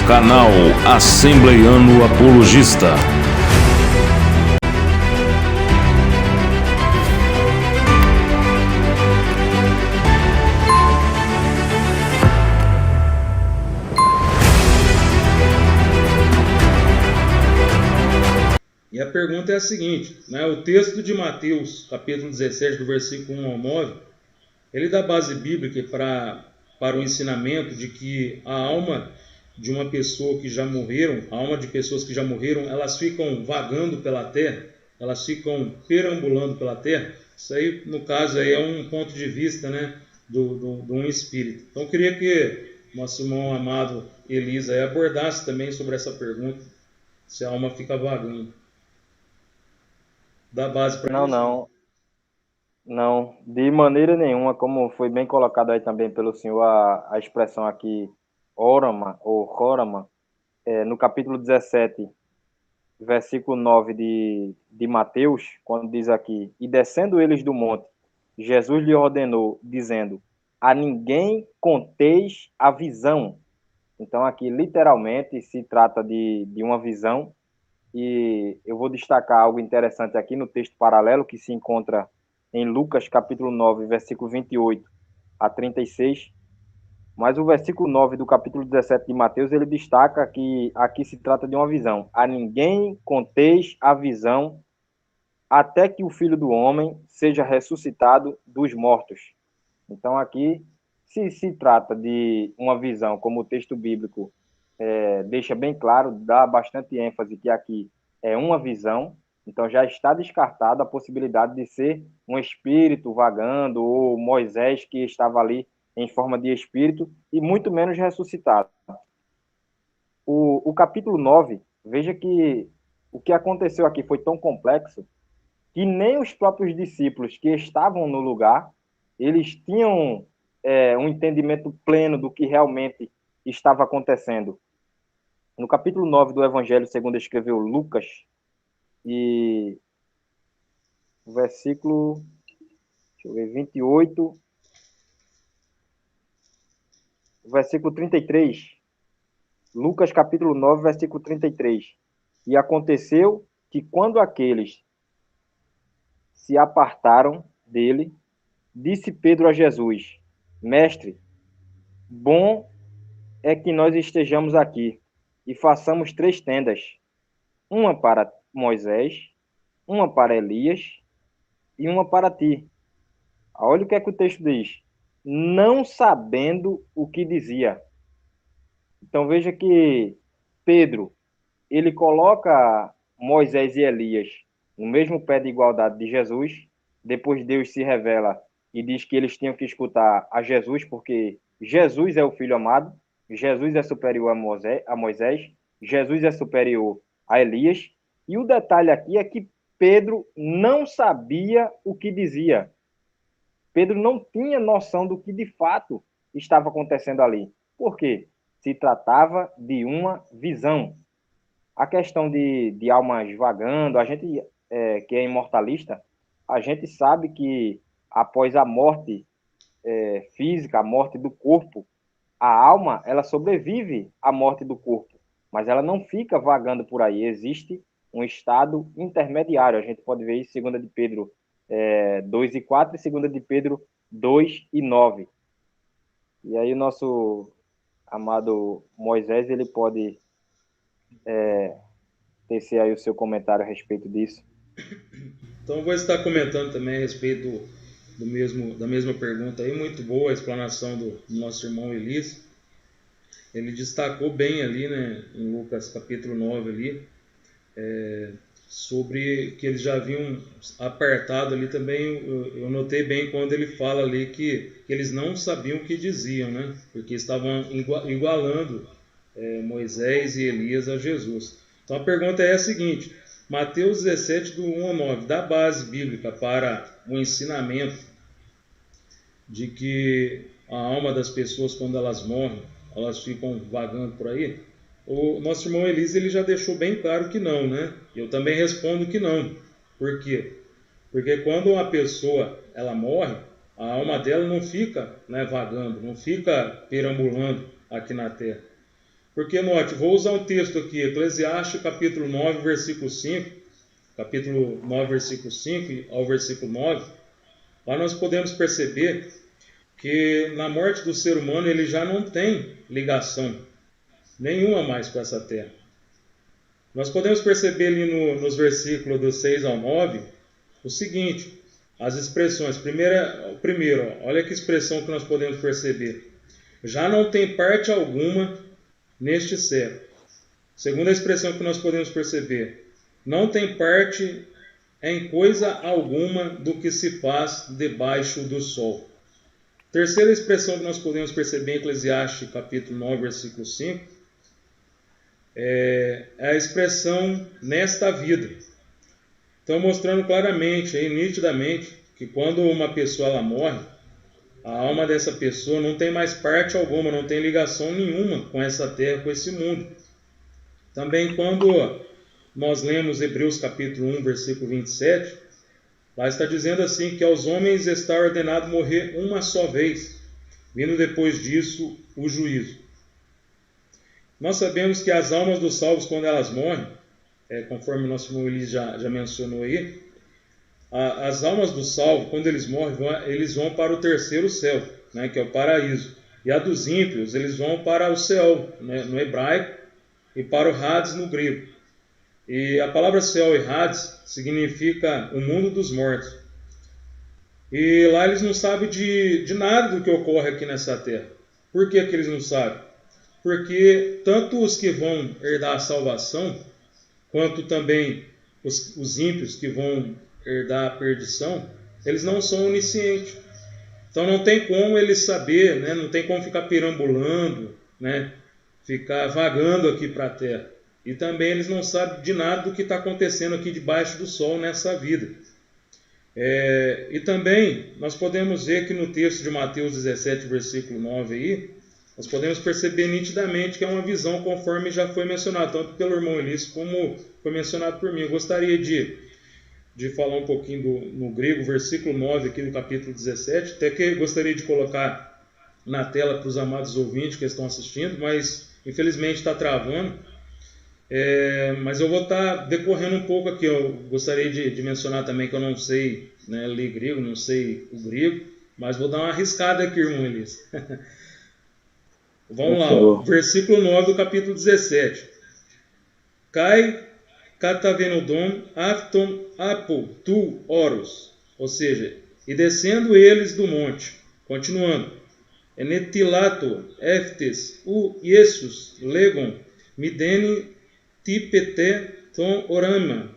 Canal Assembleiano Apologista. E a pergunta é a seguinte, né? O texto de Mateus, capítulo 17, do versículo 1 ao 9, ele dá base bíblica para o ensinamento de que a alma de uma pessoa que já morreram, a alma de pessoas que já morreram, elas ficam vagando pela terra, elas ficam perambulando pela terra. Isso aí, no caso, aí é um ponto de vista, né, de um espírito. Então, eu queria que nosso irmão amado Elisa aí abordasse também sobre essa pergunta, se a alma fica vagando. Dá base para isso? Não, de maneira nenhuma, como foi bem colocado aí também pelo senhor, a expressão aqui, orama, ou chorama, no capítulo 17, versículo 9 de Mateus, quando diz aqui, e descendo eles do monte, Jesus lhe ordenou, dizendo, a ninguém conteis a visão. Então aqui, literalmente, se trata de uma visão, e eu vou destacar algo interessante aqui no texto paralelo que se encontra em Lucas capítulo 9, versículo 28 a 36. Mas o versículo 9 do capítulo 17 de Mateus, ele destaca que aqui se trata de uma visão. A ninguém conteis a visão até que o Filho do Homem seja ressuscitado dos mortos. Então aqui, se trata de uma visão, como o texto bíblico deixa bem claro, dá bastante ênfase que aqui é uma visão, então já está descartada a possibilidade de ser um espírito vagando ou Moisés que estava ali em forma de espírito e muito menos ressuscitado. O capítulo 9, veja que o que aconteceu aqui foi tão complexo que nem os próprios discípulos que estavam no lugar, eles tinham um entendimento pleno do que realmente estava acontecendo. No capítulo 9 do Evangelho, segundo escreveu Lucas, e o versículo, deixa eu ver, 28, o versículo 33, Lucas capítulo 9, versículo 33. E aconteceu que quando aqueles se apartaram dele, disse Pedro a Jesus, Mestre, bom é que nós estejamos aqui e façamos 3 tendas, uma para Moisés, uma para Elias e uma para ti. Olha o que é que o texto diz. Não sabendo o que dizia. Então veja que Pedro, ele coloca Moisés e Elias no mesmo pé de igualdade de Jesus. Depois Deus se revela e diz que eles tinham que escutar a Jesus, porque Jesus é o Filho amado, Jesus é superior a Moisés, Jesus é superior a Elias. E o detalhe aqui é que Pedro não sabia o que dizia. Pedro não tinha noção do que de fato estava acontecendo ali. Por quê? Se tratava de uma visão. A questão de almas vagando, a gente que é imortalista, a gente sabe que após a morte física, a morte do corpo, a alma ela sobrevive à morte do corpo, mas ela não fica vagando por aí. Existe um estado intermediário. A gente pode ver isso em 2 de Pedro 2 e 4 e 2 de Pedro 2 e 9. E aí o nosso amado Moisés, ele pode tecer aí o seu comentário a respeito disso. Então, eu vou estar comentando também a respeito da mesma pergunta aí. Muito boa a explanação do nosso irmão Elis. Ele destacou bem ali, né, em Lucas capítulo 9 ali, sobre que eles já haviam apartado ali também. Eu notei bem quando ele fala ali que eles não sabiam o que diziam, né, porque estavam igualando Moisés e Elias a Jesus. Então a pergunta é a seguinte: Mateus 17, do 1 ao 9, dá base bíblica para o ensinamento de que a alma das pessoas, quando elas morrem, elas ficam vagando por aí? O nosso irmão Elise, ele já deixou bem claro que não, né? Eu também respondo que não. Por quê? Porque quando uma pessoa ela morre, a alma dela não fica, né, vagando, não fica perambulando aqui na Terra. Porque, note, vou usar um texto aqui, Eclesiastes capítulo 9, versículo 5, capítulo 9, versículo 5 ao versículo 9, lá nós podemos perceber que na morte do ser humano ele já não tem ligação nenhuma mais com essa terra. Nós podemos perceber ali nos versículos do 6 ao 9 o seguinte, as expressões. Primeiro, olha que expressão que nós podemos perceber. Já não tem parte alguma neste século. Segunda expressão que nós podemos perceber. Não tem parte em coisa alguma do que se faz debaixo do sol. Terceira expressão que nós podemos perceber em Eclesiastes capítulo 9, versículo 5, é a expressão nesta vida. Então, mostrando claramente, nitidamente, que quando uma pessoa ela morre, a alma dessa pessoa não tem mais parte alguma, não tem ligação nenhuma com essa terra, com esse mundo. Também quando nós lemos Hebreus capítulo 1, versículo 27, lá está dizendo assim, que aos homens está ordenado morrer uma só vez, vindo depois disso o juízo. Nós sabemos que as almas dos salvos, quando elas morrem, conforme nosso irmão Elis já mencionou aí, as almas dos salvos, quando eles morrem, eles vão para o terceiro céu, né, que é o paraíso. E a dos ímpios, eles vão para o céu, né, no hebraico, e para o Hades no grego. E a palavra céu e Hades significa o mundo dos mortos. E lá eles não sabem de nada do que ocorre aqui nessa terra. Por que eles não sabem? Porque tanto os que vão herdar a salvação, quanto também os ímpios que vão herdar a perdição, eles não são oniscientes. Então não tem como eles saber, né? Não tem como ficar perambulando, né? Ficar vagando aqui para a terra. E também eles não sabem de nada do que está acontecendo aqui debaixo do sol nessa vida. E também nós podemos ver que no texto de Mateus 17, versículo 9 aí, nós podemos perceber nitidamente que é uma visão conforme já foi mencionado, tanto pelo irmão Elis como foi mencionado por mim. Eu gostaria de falar um pouquinho no grego, versículo 9 aqui do capítulo 17, até que gostaria de colocar na tela para os amados ouvintes que estão assistindo, mas infelizmente está travando. Mas eu vou estar decorrendo um pouco aqui. Eu gostaria de mencionar também que eu não sei, né, ler grego, não sei o grego, mas vou dar uma arriscada aqui, irmão Elis. Vamos lá, versículo 9 do capítulo 17. Kai katavenodon afton apo tu oros. Ou seja, e descendo eles do monte, continuando, enetilato eftes u iesus legon mideni tipete ton orama.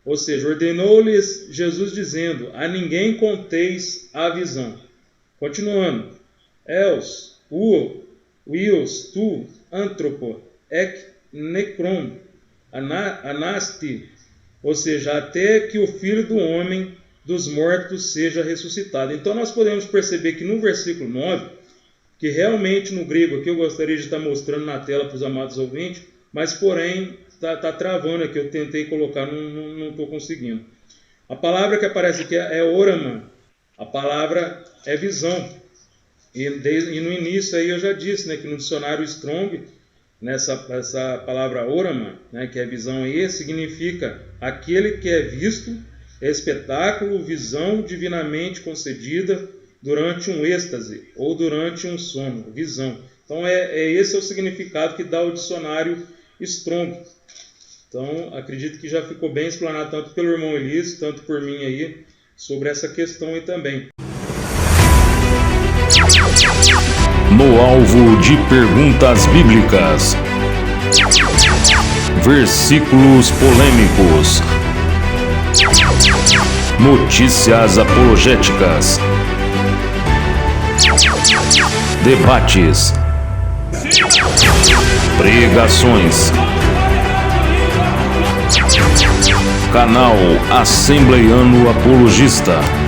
Ou seja, ordenou-lhes Jesus dizendo, a ninguém conteis a visão. Continuando, els Uios tu antropo ek necron anasti, ou seja, até que o Filho do Homem dos mortos seja ressuscitado. Então nós podemos perceber que no versículo 9, que realmente no grego aqui eu gostaria de estar mostrando na tela para os amados ouvintes, mas porém está travando aqui, eu tentei colocar, não estou conseguindo. A palavra que aparece aqui é orama, a palavra é visão. E no início aí eu já disse, né, que no dicionário Strong, essa palavra orama, né, que é visão aí, significa aquele que é visto, espetáculo, visão divinamente concedida durante um êxtase ou durante um sono, visão. Então esse é o significado que dá o dicionário Strong. Então acredito que já ficou bem explanado tanto pelo irmão Elis, tanto por mim aí, sobre essa questão aí também. No alvo de perguntas bíblicas, versículos polêmicos, notícias apologéticas, debates, pregações. Canal Assembleiano Apologista.